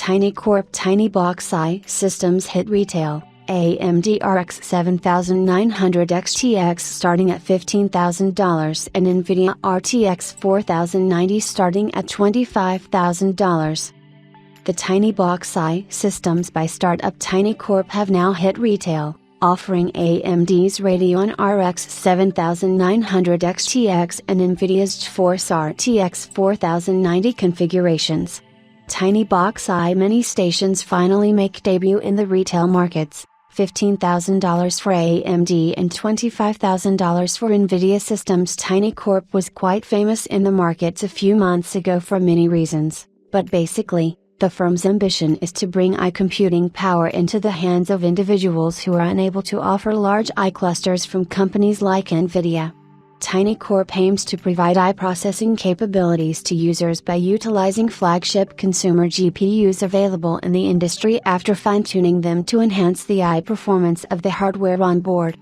TinyCorp TinyBox I systems hit retail. AMD RX 7900 XTX starting at $15,000 and NVIDIA RTX 4090 starting at $25,000. The TinyBox I systems by startup TinyCorp have now hit retail, offering AMD's Radeon RX 7900 XTX and NVIDIA's GeForce RTX 4090 configurations. TinyBox I mini stations finally make debut in the retail markets. $15,000 for AMD and $25,000 for NVIDIA systems. TinyCorp was quite famous in the markets a few months ago for many reasons, but basically, the firm's ambition is to bring computing power into the hands of individuals who are unable to offer large clusters from companies like NVIDIA. TinyCorp aims to provide processing capabilities to users by utilizing flagship consumer GPUs available in the industry after fine-tuning them to enhance the performance of the hardware on board.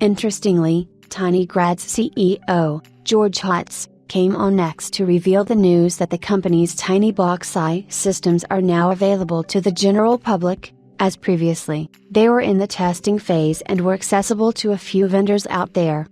Interestingly, TinyGrad's CEO, George Hotz, came on next to reveal the news that the company's TinyBox I systems are now available to the general public, as previously, they were in the testing phase and were accessible to a few vendors out there.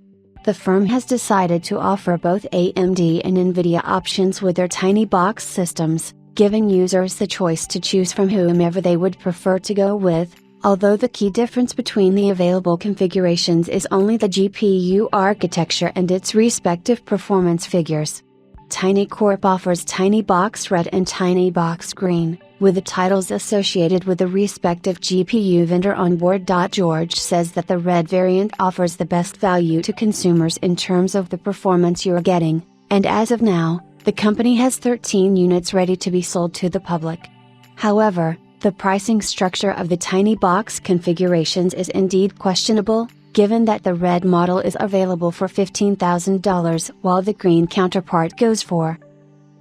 The firm has decided to offer both AMD and NVIDIA options with their TinyBox systems, giving users the choice to choose from whomever they would prefer to go with, although the key difference between the available configurations is only the GPU architecture and its respective performance figures. TinyCorp offers TinyBox Red and TinyBox Green, with the titles associated with the respective GPU vendor on board. George says that the Red variant offers the best value to consumers in terms of the performance you're getting, and as of now, the company has 13 units ready to be sold to the public. However, the pricing structure of the TinyBox configurations is indeed questionable, given that the Red model is available for $15,000 while the Green counterpart goes for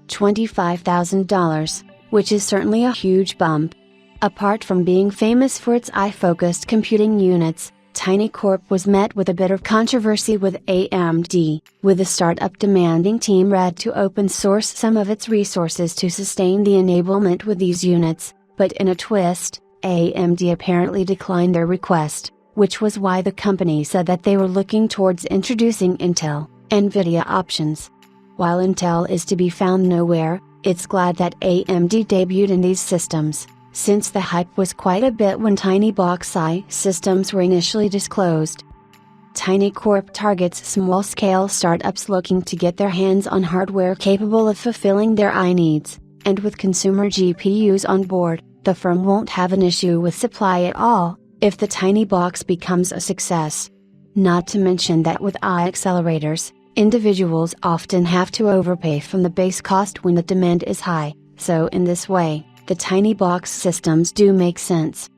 $25,000, which is certainly a huge bump. Apart from being famous for its focused computing units, TinyCorp was met with a bit of controversy with AMD, with the startup demanding Team Red to open source some of its resources to sustain the enablement with these units, but in a twist, AMD apparently declined their request, which was why the company said that they were looking towards introducing Intel, NVIDIA options. While Intel is to be found nowhere, it's glad that AMD debuted in these systems, since the hype was quite a bit when TinyBox I systems were initially disclosed. TinyCorp targets small-scale startups looking to get their hands on hardware capable of fulfilling their needs, and with consumer GPUs on board, the firm won't have an issue with supply at all, if the TinyBox becomes a success. Not to mention that with accelerators, individuals often have to overpay from the base cost when the demand is high, so in this way, the TinyBox systems do make sense.